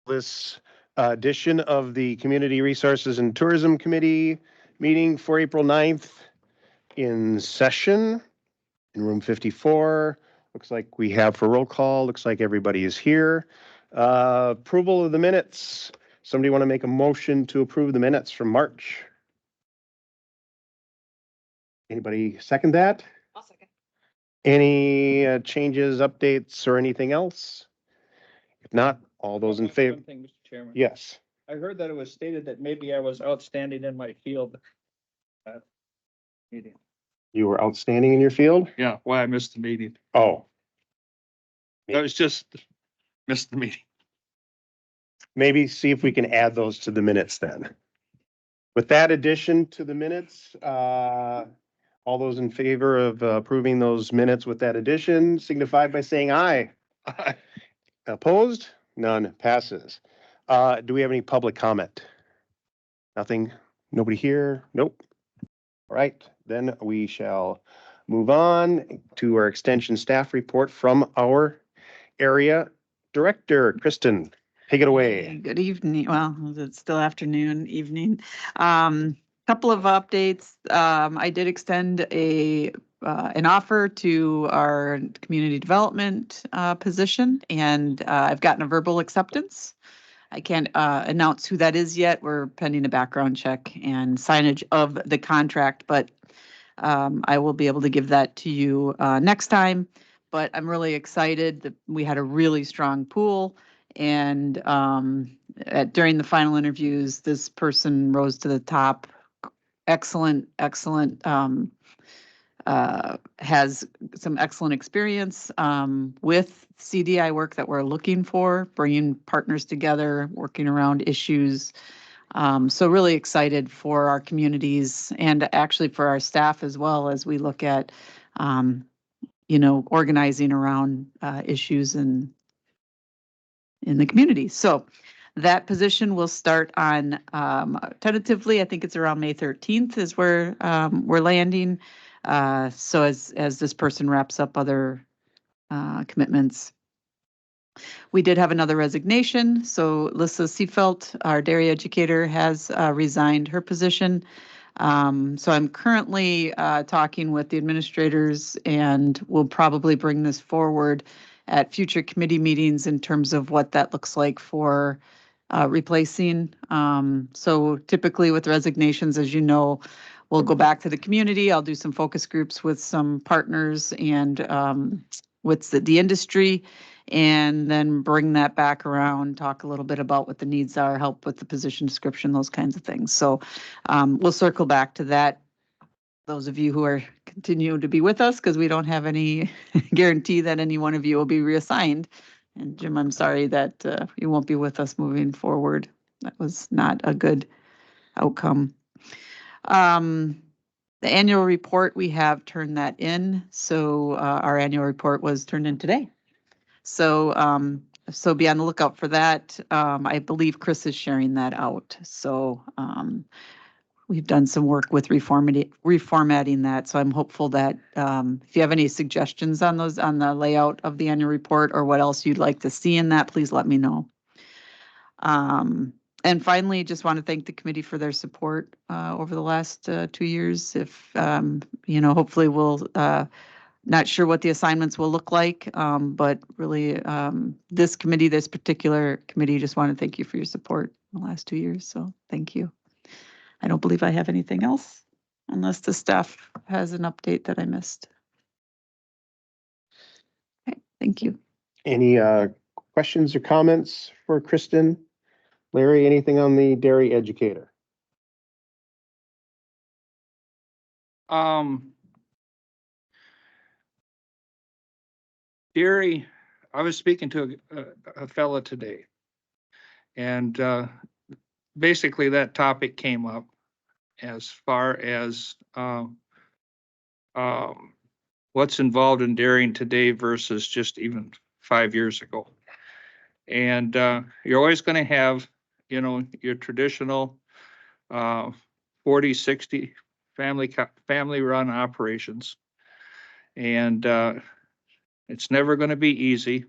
This edition of the Community Resources and Tourism Committee meeting for April 9th in session in room 54. Looks like we have for roll call. Looks like everybody is here. Approval of the minutes. Somebody want to make a motion to approve the minutes from March? Anybody second that? I'll second. Any changes, updates, or anything else? If not, all those in favor? One thing, Mr. Chairman. Yes. I heard that it was stated that maybe I was outstanding in my field. Meeting. You were outstanding in your field? Yeah, why I missed the meeting. Oh, I was just missed the meeting. maybe see if we can add those to the minutes then. With that addition to the minutes, all those in favor of approving those minutes with that addition signify by saying aye. Aye. Opposed? None. Passes. Do we have any public comment? Nothing? Nobody here? Nope. All right, then we shall move on to our extension staff report from our area director, Kristen. Take it away. Good evening. Well, it's still afternoon, evening. Couple of updates. I did extend an offer to our community development position, and I've gotten a verbal acceptance. I can't announce who that is yet. We're pending a background check and signage of the contract, but I will be able to give that to you next time. But I'm really excited that we had a really strong pool, and during the final interviews, this person rose to the top. Excellent, has some excellent experience with CDI work that we're looking for, bringing partners together, working around issues. So really excited for our communities and actually for our staff as well as we look at, organizing around issues in the community. So that position will start on tentatively, I think it's around May 13th is where we're landing. So as this person wraps up other commitments. We did have another resignation. So Lissa Seefelt, our dairy educator, has resigned her position. So I'm currently talking with the administrators, and we'll probably bring this forward at future committee meetings in terms of what that looks like for replacing. So typically with resignations, as you know, we'll go back to the community. I'll do some focus groups with some partners and with the industry, and then bring that back around, talk a little bit about what the needs are, help with the position description, those kinds of things. So we'll circle back to that. Those of you who are continue to be with us, because we don't have any guarantee that any one of you will be reassigned. And Jim, I'm sorry that you won't be with us moving forward. That was not a good outcome. The annual report, we have turned that in. So our annual report was turned in today. So so be on the lookout for that. I believe Chris is sharing that out. So we've done some work with reformatting that. So I'm hopeful that if you have any suggestions on those, on the layout of the annual report or what else you'd like to see in that, please let me know. And finally, just want to thank the committee for their support over the last 2 years. If, hopefully we'll, not sure what the assignments will look like, but really this particular committee, just want to thank you for your support in the last 2 years. So thank you. I don't believe I have anything else unless the staff has an update that I missed. Okay, thank you. Any questions or comments for Kristen? Larry, anything on the dairy educator? Dairy, I was speaking to a fella today, and basically that topic came up as far as what's involved in dairying today versus just even 5 years ago. And you're always going to have, your traditional 40, 60 family run operations. And it's never going to be easy.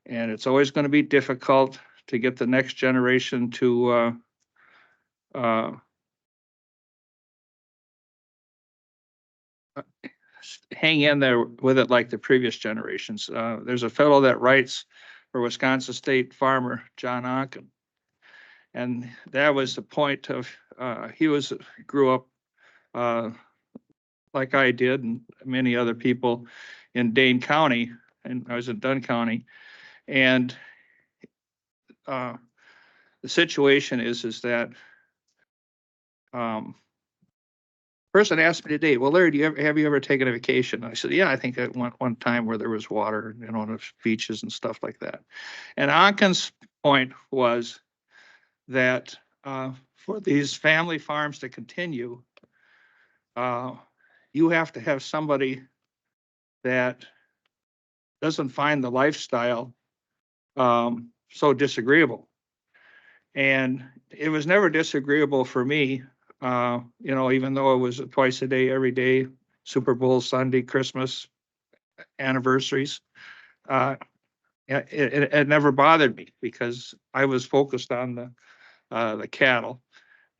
And it's always going to be difficult to get the next generation to hang in there with it like the previous generations. There's a fellow that writes for Wisconsin State farmer, John Onken. And that was the point of, grew up like I did and many other people in Dane County, and I was in Dunn County. And the situation is that person asked me today, well, Larry, have you ever taken a vacation? I said, yeah, I think I went one time where there was water, on the beaches and stuff like that. And Onken's point was that for these family farms to continue, you have to have somebody that doesn't find the lifestyle so disagreeable. And it was never disagreeable for me, even though it was twice a day, every day, Super Bowl, Sunday, Christmas, anniversaries. It never bothered me because I was focused on the cattle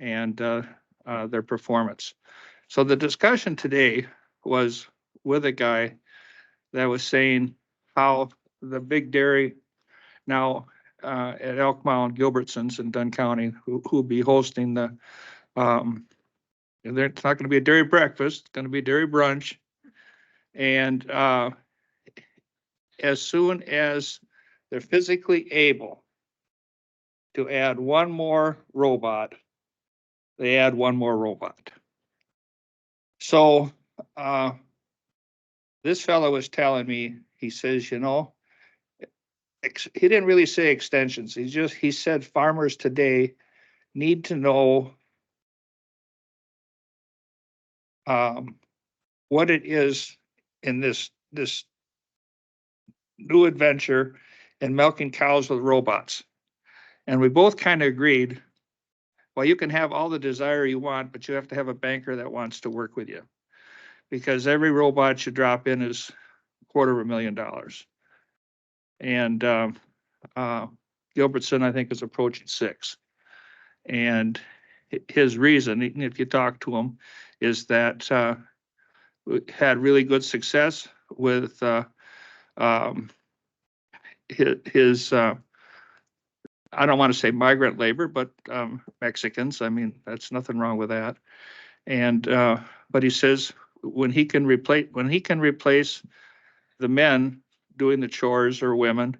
and their performance. So the discussion today was with a guy that was saying how the big dairy now at Elk Mound, Gilbertson's in Dunn County, who'll be hosting the, it's not going to be a dairy breakfast, it's going to be dairy brunch. And as soon as they're physically able to add one more robot, they add one more robot. So this fellow was telling me, he says, he didn't really say extensions. He said farmers today need to know what it is in this new adventure in milking cows with robots. And we both kind of agreed, well, you can have all the desire you want, but you have to have a banker that wants to work with you, because every robot you drop in is $250,000. And Gilbertson, I think, is approaching 6. And his reason, if you talk to him, is that had really good success with his I don't want to say migrant labor, but Mexicans. I mean, that's nothing wrong with that. And but he says when he can replace the men doing the chores or women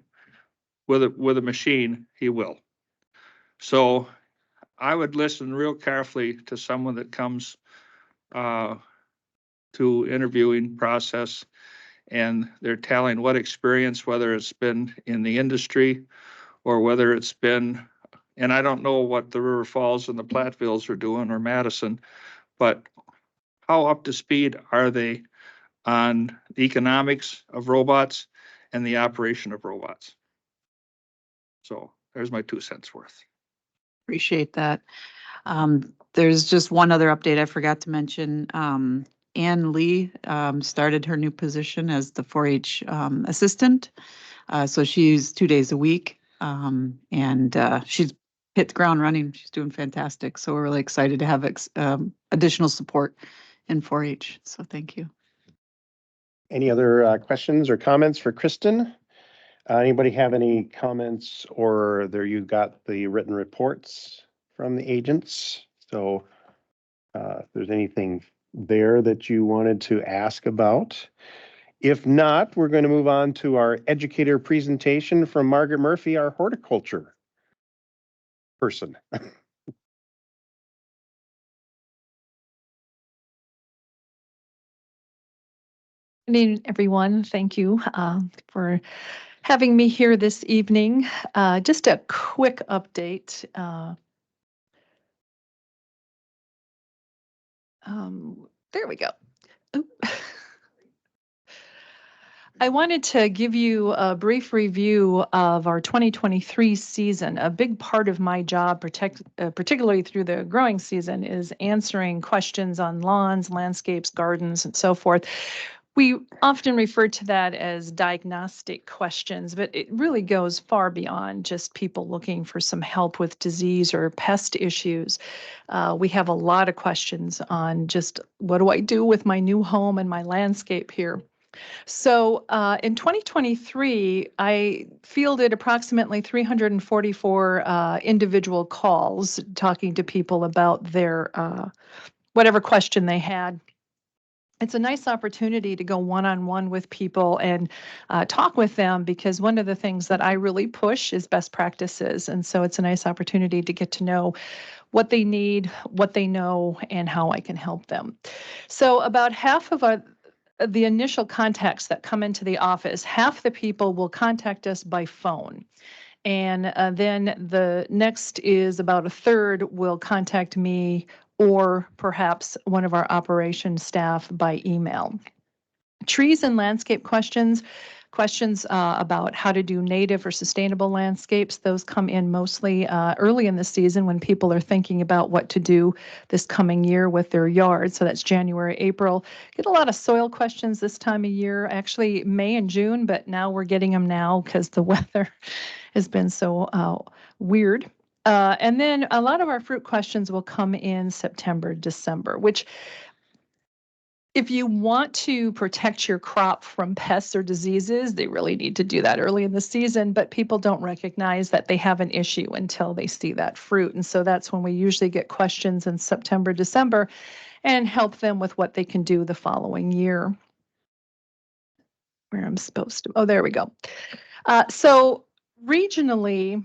with a machine, he will. So I would listen real carefully to someone that comes to interviewing process, and they're telling what experience, whether it's been in the industry or whether it's been, and I don't know what the River Falls and the Platteville's are doing, or Madison, but how up to speed are they on the economics of robots and the operation of robots? So there's my 2 cents worth. Appreciate that. There's just one other update I forgot to mention. Ann Lee started her new position as the 4-H assistant. So she's 2 days a week, and she's hit the ground running. She's doing fantastic. So we're really excited to have additional support in 4-H. So thank you. Any other questions or comments for Kristen? Anybody have any comments, or there you got the written reports from the agents? So if there's anything there that you wanted to ask about. If not, we're going to move on to our educator presentation from Margaret Murphy, our horticulture person. Good evening, everyone. Thank you for having me here this evening. Just a quick update. There we go. I wanted to give you a brief review of our 2023 season. A big part of my job, particularly through the growing season, is answering questions on lawns, landscapes, gardens, and so forth. We often refer to that as diagnostic questions, but it really goes far beyond just people looking for some help with disease or pest issues. We have a lot of questions on just what do I do with my new home and my landscape here. So in 2023, I fielded approximately 344 individual calls talking to people about their whatever question they had. It's a nice opportunity to go one-on-one with people and talk with them, because one of the things that I really push is best practices. And so it's a nice opportunity to get to know what they need, what they know, and how I can help them. So about half of the initial contacts that come into the office, half the people will contact us by phone. And then the next is about a third will contact me or perhaps one of our operations staff by email. Trees and landscape questions about how to do native or sustainable landscapes, those come in mostly early in the season when people are thinking about what to do this coming year with their yards. So that's January, April. Get a lot of soil questions this time of year, actually May and June, but now we're getting them now because the weather has been so weird. And then a lot of our fruit questions will come in September, December, which if you want to protect your crop from pests or diseases, they really need to do that early in the season, but people don't recognize that they have an issue until they see that fruit. And so that's when we usually get questions in September, December, and help them with what they can do the following year. Where I'm supposed to, oh, there we go. So regionally,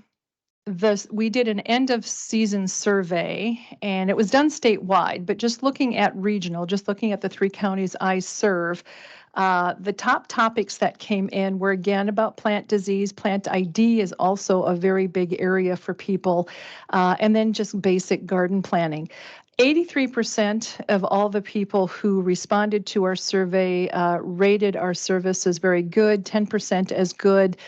we did an end of season survey, and it was done statewide, but just looking at regional, just looking at the 3 counties I serve, the top topics that came in were again about plant disease. Plant ID is also a very big area for people, and then just basic garden planning. 83% of all the people who responded to our survey rated our service as very good, 10% as good.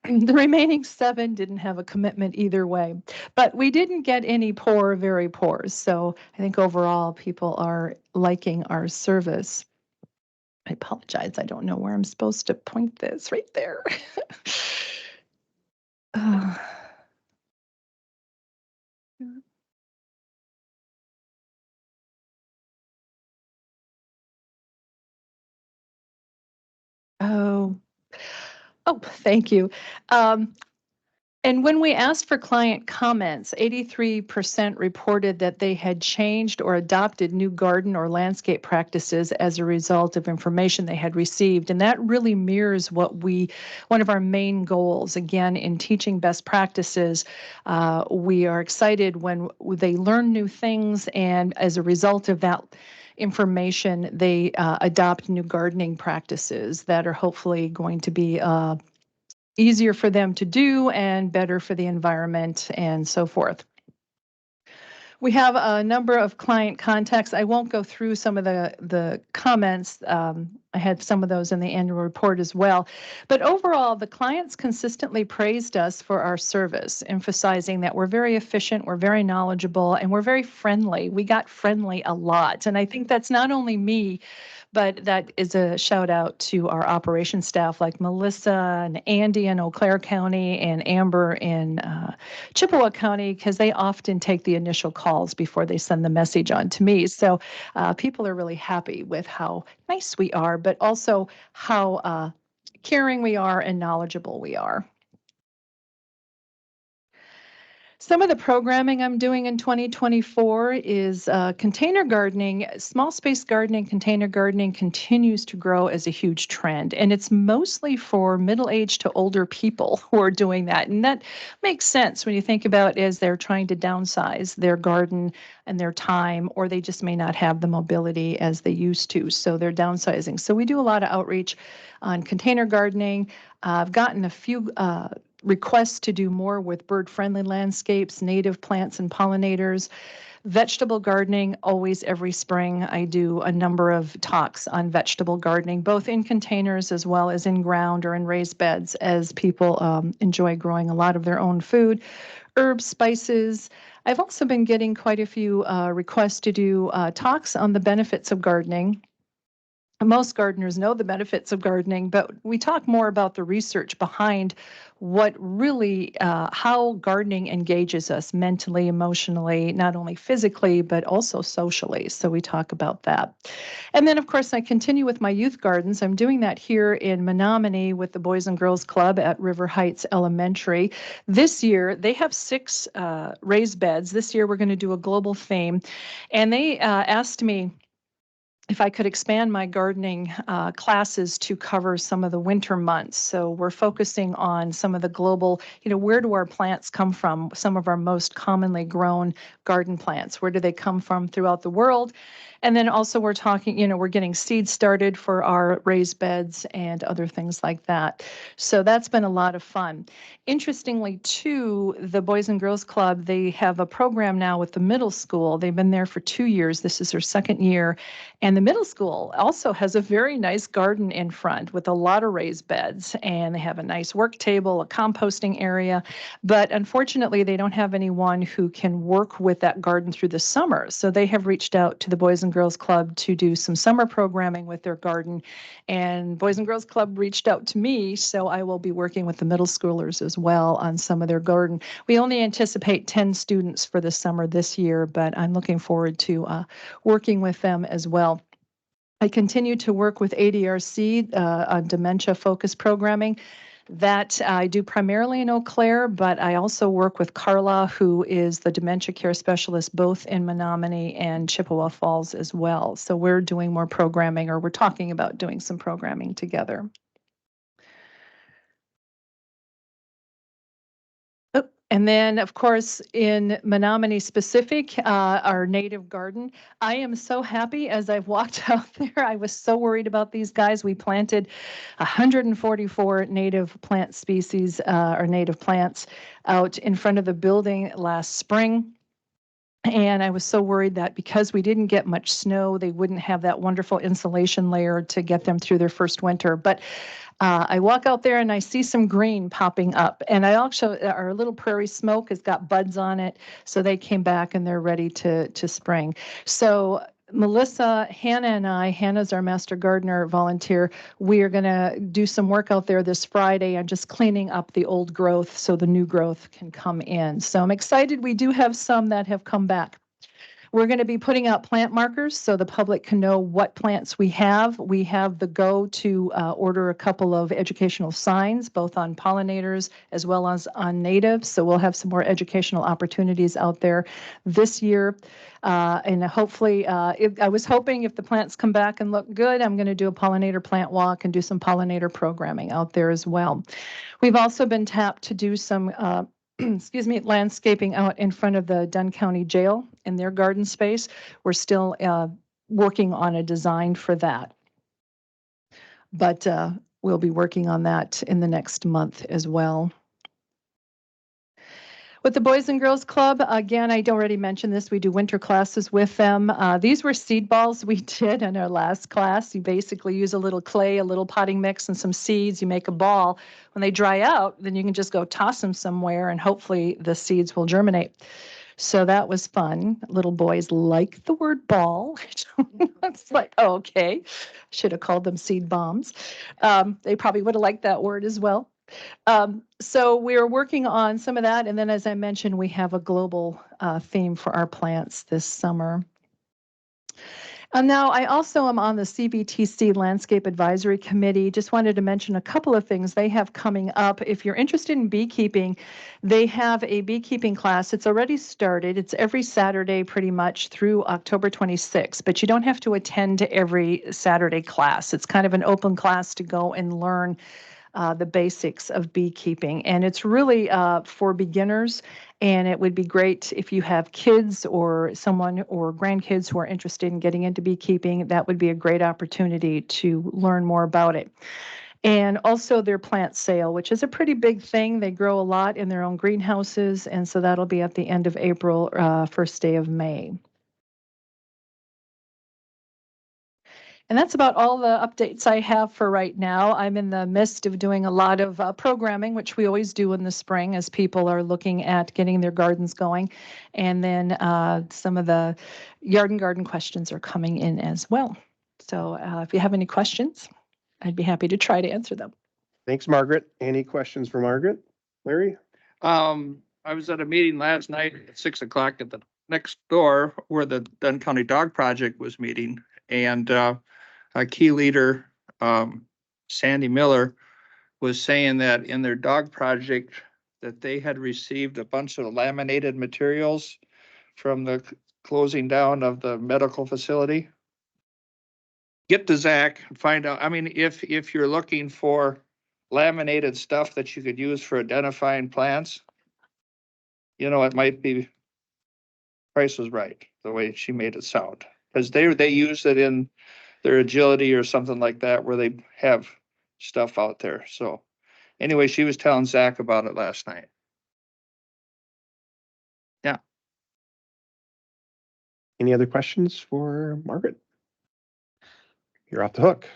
The remaining 7 didn't have a commitment either way, but we didn't get any poor, very poor. So I think overall people are liking our service. I apologize. I don't know where I'm supposed to point this right there. Oh, thank you. And when we asked for client comments, 83% reported that they had changed or adopted new garden or landscape practices as a result of information they had received. And that really mirrors one of our main goals, again, in teaching best practices. We are excited when they learn new things, and as a result of that information, they adopt new gardening practices that are hopefully going to be easier for them to do and better for the environment and so forth. We have a number of client contacts. I won't go through some of the comments. I had some of those in the annual report as well. But overall, the clients consistently praised us for our service, emphasizing that we're very efficient, we're very knowledgeable, and we're very friendly. We got friendly a lot. And I think that's not only me, but that is a shout out to our operations staff like Melissa and Andy in Eau Claire County and Amber in Chippewa County, because they often take the initial calls before they send the message on to me. So people are really happy with how nice we are, but also how caring we are and knowledgeable we are. Some of the programming I'm doing in 2024 is container gardening. Small space gardening, container gardening continues to grow as a huge trend. And it's mostly for middle-aged to older people who are doing that. And that makes sense when you think about as they're trying to downsize their garden and their time, or they just may not have the mobility as they used to. So they're downsizing. So we do a lot of outreach on container gardening. I've gotten a few requests to do more with bird-friendly landscapes, native plants and pollinators. Vegetable gardening, always every spring, I do a number of talks on vegetable gardening, both in containers as well as in ground or in raised beds, as people enjoy growing a lot of their own food. Herbs, spices. I've also been getting quite a few requests to do talks on the benefits of gardening. most gardeners know the benefits of gardening, but we talk more about the research behind what really, how gardening engages us mentally, emotionally, not only physically, but also socially. So we talk about that. And then, of course, I continue with my youth gardens. I'm doing that here in Menominee with the Boys and Girls Club at River Heights Elementary. This year, they have 6 raised beds. This year, we're going to do a global theme. And they asked me if I could expand my gardening classes to cover some of the winter months. So we're focusing on some of the global, where do our plants come from? Some of our most commonly grown garden plants. Where do they come from throughout the world? And then also we're talking, we're getting seeds started for our raised beds and other things like that. So that's been a lot of fun. Interestingly, too, the Boys and Girls Club, they have a program now with the middle school. They've been there for 2 years. This is their 2nd year. And the middle school also has a very nice garden in front with a lot of raised beds. And they have a nice work table, a composting area. But unfortunately, they don't have anyone who can work with that garden through the summer. So they have reached out to the Boys and Girls Club to do some summer programming with their garden. And Boys and Girls Club reached out to me, so I will be working with the middle schoolers as well on some of their garden. We only anticipate 10 students for the summer this year, but I'm looking forward to working with them as well. I continue to work with ADRC on dementia-focused programming. That I do primarily in Eau Claire, but I also work with Carla, who is the dementia care specialist both in Menominee and Chippewa Falls as well. So we're doing more programming, or we're talking about doing some programming together. And then, of course, in Menominee specific, our native garden, I am so happy as I've walked out there. I was so worried about these guys. We planted 144 native plant species or native plants out in front of the building last spring. And I was so worried that because we didn't get much snow, they wouldn't have that wonderful insulation layer to get them through their first winter. But I walk out there and I see some green popping up. And I also, our little prairie smoke has got buds on it. So they came back and they're ready to spring. So Melissa, Hannah, and I, Hannah's our master gardener volunteer, we are going to do some work out there this Friday and just cleaning up the old growth so the new growth can come in. So I'm excited. We do have some that have come back. We're going to be putting out plant markers so the public can know what plants we have. We have the go to order a couple of educational signs, both on pollinators as well as on natives. So we'll have some more educational opportunities out there this year. And hopefully, I was hoping if the plants come back and look good, I'm going to do a pollinator plant walk and do some pollinator programming out there as well. We've also been tapped to do some excuse me, landscaping out in front of the Dunn County Jail in their garden space. We're still working on a design for that. But we'll be working on that in the next month as well. With the Boys and Girls Club, again, I already mentioned this, we do winter classes with them. These were seed balls we did in our last class. You basically use a little clay, a little potting mix, and some seeds. You make a ball. When they dry out, then you can just go toss them somewhere, and hopefully the seeds will germinate. So that was fun. Little boys like the word ball. It's like, oh, okay. Should have called them seed bombs. They probably would have liked that word as well. So we're working on some of that. And then, as I mentioned, we have a global theme for our plants this summer. And now I also am on the CBTC Landscape Advisory Committee. Just wanted to mention a couple of things they have coming up. If you're interested in beekeeping, they have a beekeeping class. It's already started. It's every Saturday pretty much through October 26th, but you don't have to attend to every Saturday class. It's kind of an open class to go and learn the basics of beekeeping. And it's really for beginners. And it would be great if you have kids or someone or grandkids who are interested in getting into beekeeping. That would be a great opportunity to learn more about it. And also their plant sale, which is a pretty big thing. They grow a lot in their own greenhouses. And so that'll be at the end of April, first day of May. And that's about all the updates I have for right now. I'm in the midst of doing a lot of programming, which we always do in the spring as people are looking at getting their gardens going. And then some of the yard and garden questions are coming in as well. So if you have any questions, I'd be happy to try to answer them. Thanks, Margaret. Any questions for Margaret? Larry? I was at a meeting last night at 6 o'clock at the next door where the Dunn County Dog Project was meeting. And a key leader, Sandy Miller, was saying that in their dog project that they had received a bunch of laminated materials from the closing down of the medical facility. Get to Zach and find out. I mean, if you're looking for laminated stuff that you could use for identifying plants, you know, it might be, Price was right, the way she made it sound. Because they use it in their agility or something like that, where they have stuff out there. So anyway, she was telling Zach about it last night. Yeah. Any other questions for Margaret? You're off the hook.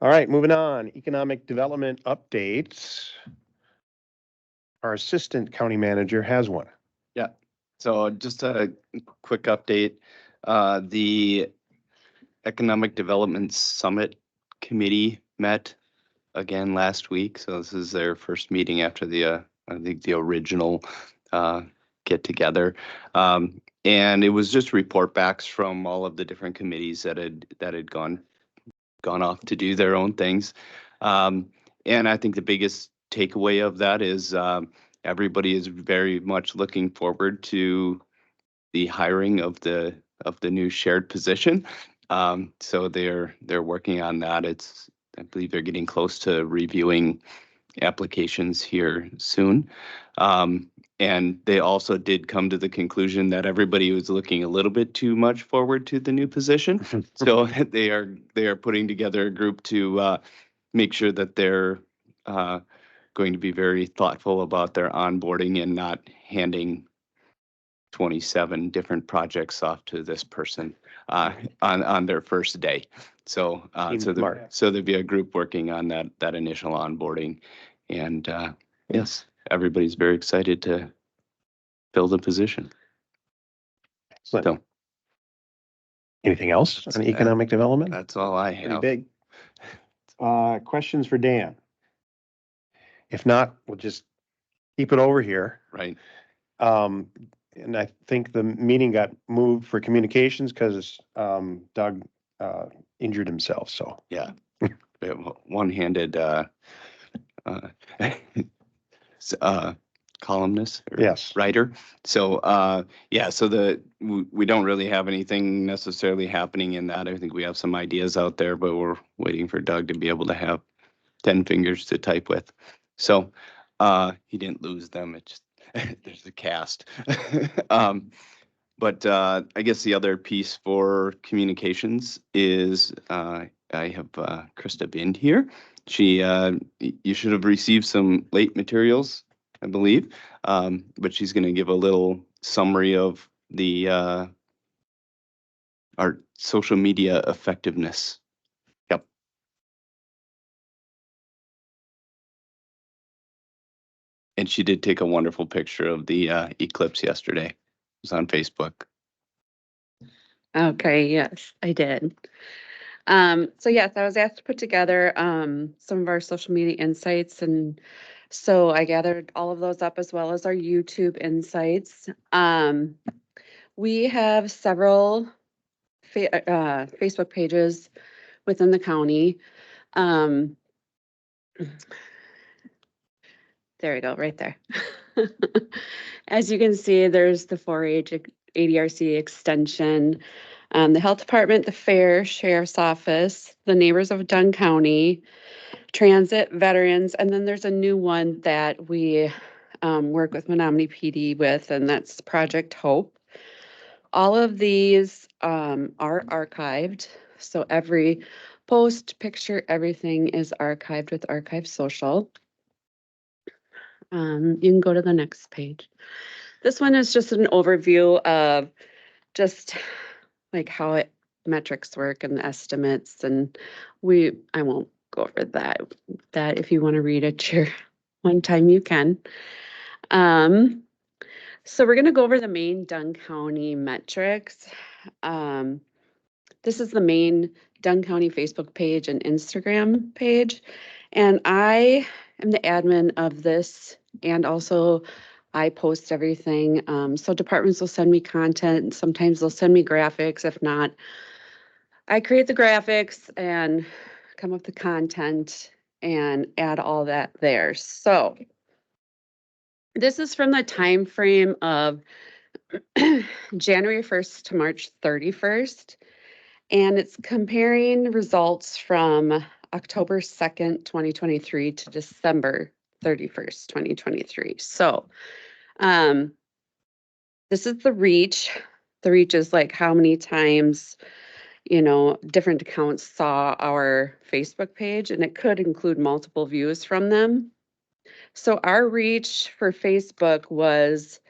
All right, moving on. Economic development updates. Our assistant county manager has one. Yeah, so just a quick update. The Economic Development Summit Committee met again last week. So this is their first meeting after the, I think the original get together. And it was just report backs from all of the different committees that had gone off to do their own things. And I think the biggest takeaway of that is everybody is very much looking forward to the hiring of the new shared position. So they're working on that. I believe they're getting close to reviewing applications here soon. And they also did come to the conclusion that everybody was looking a little bit too much forward to the new position. So they are putting together a group to make sure that they're going to be very thoughtful about their onboarding and not handing 27 different projects off to this person on their first day. So Team smart. so there'd be a group working on that initial onboarding, and yes, everybody's very excited to fill the position. Excellent. So Anything else on economic development? that's all I Pretty have. big. Questions for Dan? If not, we'll just keep it over here. Right. And I think the meeting got moved for communications because Doug injured himself, so. Yeah. One-handed columnist or Yes. writer. So yeah, so we don't really have anything necessarily happening in that. I think we have some ideas out there, but we're waiting for Doug to be able to have 10 fingers to type with. So he didn't lose them. It just there's a cast. But I guess the other piece for communications is I have Krista Bind here. She, you should have received some late materials, I believe, but she's going to give a little summary of the our social media effectiveness. Yep. And she did take a wonderful picture of the eclipse yesterday. It was on Facebook. Okay, yes, I did. So yes, I was asked to put together some of our social media insights, and so I gathered all of those up as well as our YouTube insights. We have several Facebook pages within the county. There we go, right there. As you can see, there's the 4-H ADRC extension, the health department, the fair, sheriff's office, the neighbors of Dunn County, transit, veterans, and then there's a new one that we work with Menominee PD with, and that's Project Hope. All of these are archived, so every post, picture, everything is archived with Archive Social. You can go to the next page. This one is just an overview of just like how metrics work and the estimates, and I won't go over that if you want to read it your one time you can. So we're going to go over the main Dunn County metrics. this is the main Dunn County Facebook page and Instagram page. And I am the admin of this, and also I post everything. So departments will send me content. Sometimes they'll send me graphics. If not, I create the graphics and come up with the content and add all that there. So this is from the time frame of January 1st to March 31st. And it's comparing results from October 2nd, 2023 to December 31st, 2023. So this is the reach. The reach is like how many times, you know, different accounts saw our Facebook page, and it could include multiple views from them. So our reach for Facebook was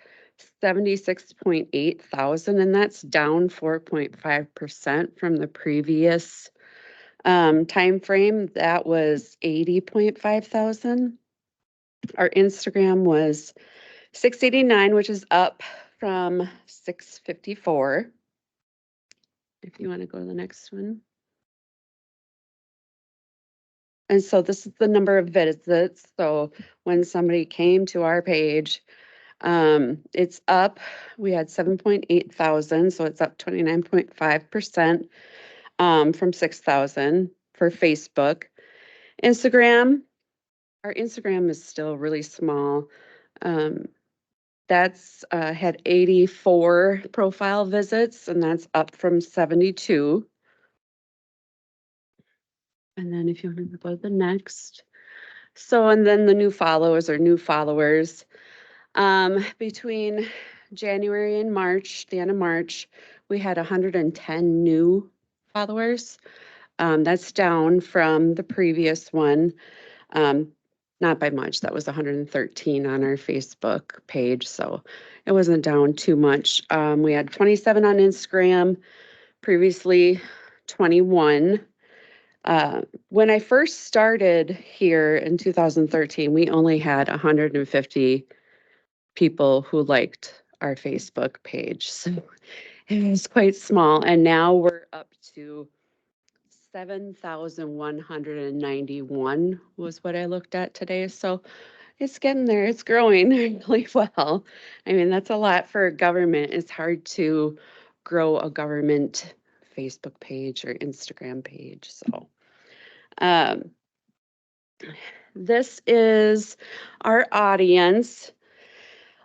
76.8 thousand, and that's down 4.5% from the previous time frame. That was 80.5 thousand. Our Instagram was 689, which is up from 654. If you want to go to the next one. And so this is the number of visits. So when somebody came to our page, it's up. We had 7.8 thousand, so it's up 29.5% from 6,000 for Facebook. Instagram, our Instagram is still really small. That's had 84 profile visits, and that's up from 72. And then if you want to go to the next. So, and then the new followers or new followers. Between January and March, the end of March, we had 110 new followers. That's down from the previous one. Not by much. That was 113 on our Facebook page, so it wasn't down too much. We had 27 on Instagram, previously 21. When I first started here in 2013, we only had 150 people who liked our Facebook page. So it was quite small. And now we're up to 7,191 was what I looked at today. So it's getting there. It's growing really well. I mean, that's a lot for a government. It's hard to grow a government Facebook page or Instagram page. So this is our audience.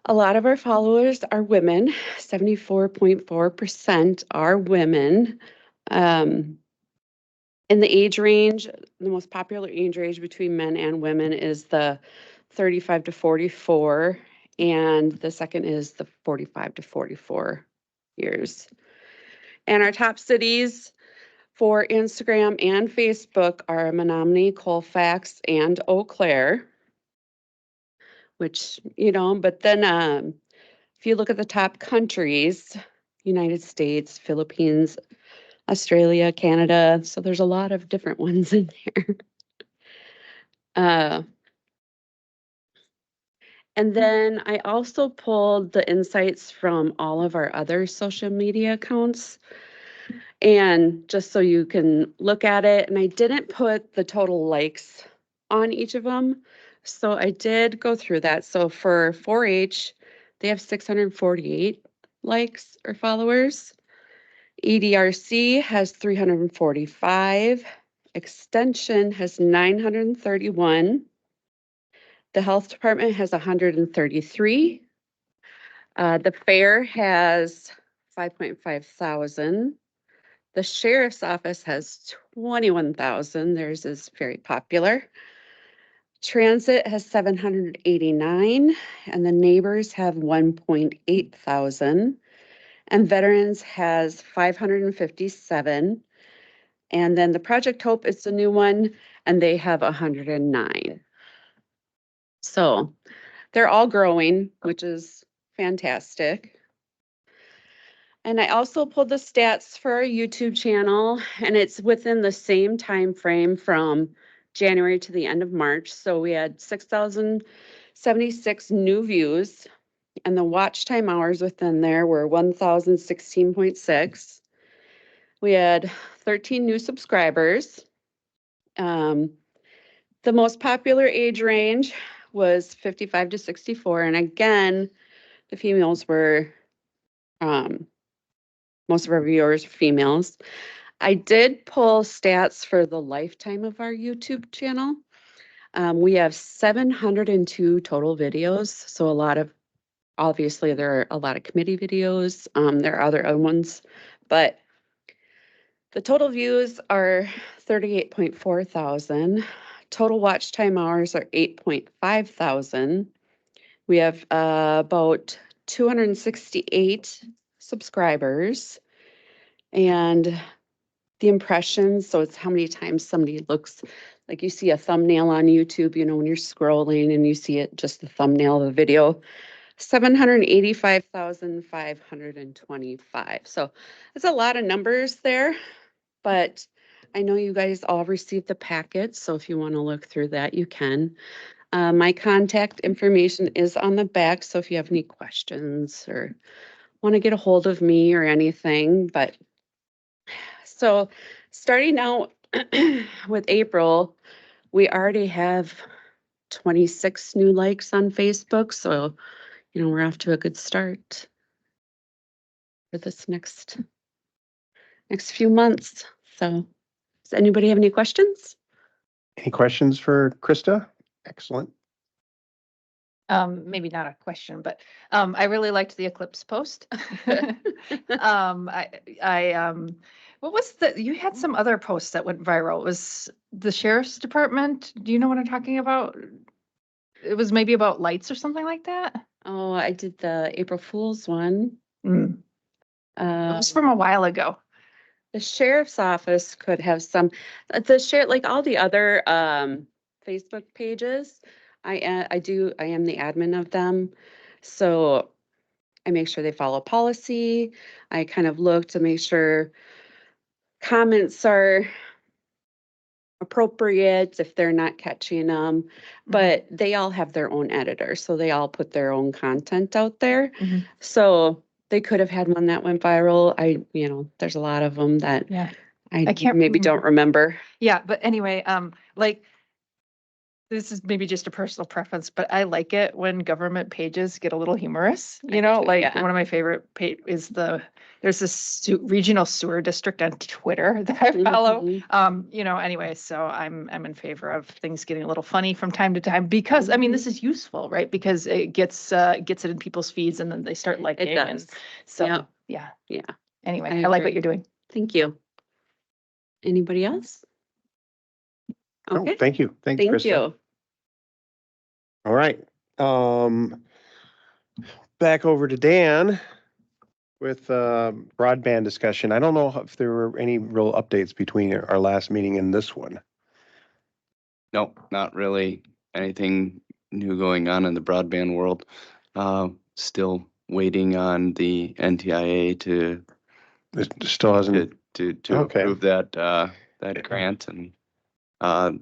A lot of our followers are women. 74.4% are women. In the age range, the most popular age range between men and women is the 35 to 44, and the second is the 45 to 44 years. And our top cities for Instagram and Facebook are Menominee, Colfax, and Eau Claire, which, you know, but then if you look at the top countries, United States, Philippines, Australia, Canada, so there's a lot of different ones in there. And then I also pulled the insights from all of our other social media accounts. And just so you can look at it, and I didn't put the total likes on each of them. So I did go through that. So for 4-H, they have 648 likes or followers. EDRC has 345. Extension has 931. The health department has 133. The fair has 5.5 thousand. The sheriff's office has 21,000. Theirs is very popular. Transit has 789, and the neighbors have 1.8 thousand. And veterans has 557. And then the Project Hope is the new one, and they have 109. So they're all growing, which is fantastic. And I also pulled the stats for our YouTube channel, and it's within the same time frame from January to the end of March. So we had 6,076 new views, and the watch time hours within there were 1,016.6. We had 13 new subscribers. The most popular age range was 55 to 64. And again, the females were, most of our viewers are females. I did pull stats for the lifetime of our YouTube channel. We have 702 total videos. So obviously there are a lot of committee videos. There are other ones, but the total views are 38.4 thousand. Total watch time hours are 8.5 thousand. We have about 268 subscribers. And the impressions, so it's how many times somebody looks, like you see a thumbnail on YouTube, when you're scrolling and you see it, just the thumbnail of the video, 785,525. So it's a lot of numbers there, but I know you guys all received the packet, so if you want to look through that, you can. My contact information is on the back, so if you have any questions or want to get a hold of me or anything, but so starting out with April, we already have 26 new likes on Facebook, so we're off to a good start for this next few months. So does anybody have any questions? Any questions for Krista? Excellent. Maybe not a question, but I really liked the eclipse post. What was you had some other posts that went viral. It was the sheriff's department. Do you know what I'm talking about? It was maybe about lights or something like that. Oh, I did the April Fool's one. It was from a while ago. The sheriff's office could have some, like all the other Facebook pages. I am the admin of them. So I make sure they follow policy. I kind of look to make sure comments are appropriate if they're not catching them, but they all have their own editor. So they all put their own content out there. So they could have had one that went viral. There's a lot of them that I can't maybe don't remember. Yeah, but anyway, like this is maybe just a personal preference, but I like it when government pages get a little humorous. I do too, Like yeah. one of my favorite is there's this regional sewer district on Twitter that I follow. Anyway, so I'm in favor of things getting a little funny from time to time because I mean this is useful, right? Because it gets it in people's feeds and then they start liking It does. So yeah. Anyway, I I like agree. what you're doing. Thank you. Anybody else? Okay. Oh, thank you. Thanks, Thank Krista. you. All right. Back over to Dan with broadband discussion. I don't know if there were any real updates between our last meeting and this one. Nope, not really anything new going on in the broadband world. Still waiting on the NTIA to It still hasn't. to Okay. approve that grant, and the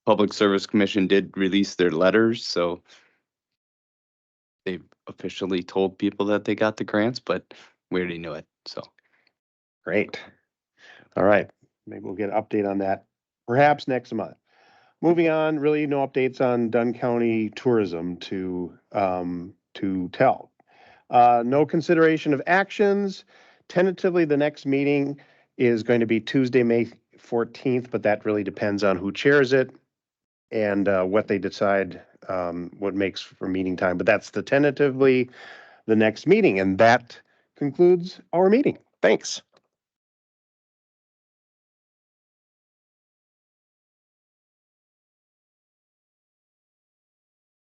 Public Service Commission did release their letters, so they've officially told people that they got the grants, but we already knew it, so. Great. All right. Maybe we'll get an update on that perhaps next month. Moving on, really no updates on Dunn County tourism to tell. No consideration of actions. Tentatively, the next meeting is going to be Tuesday, May 14th, but that really depends on who chairs it and what they decide, what makes for meeting time. But that's tentatively the next meeting, and that concludes our meeting. Thanks.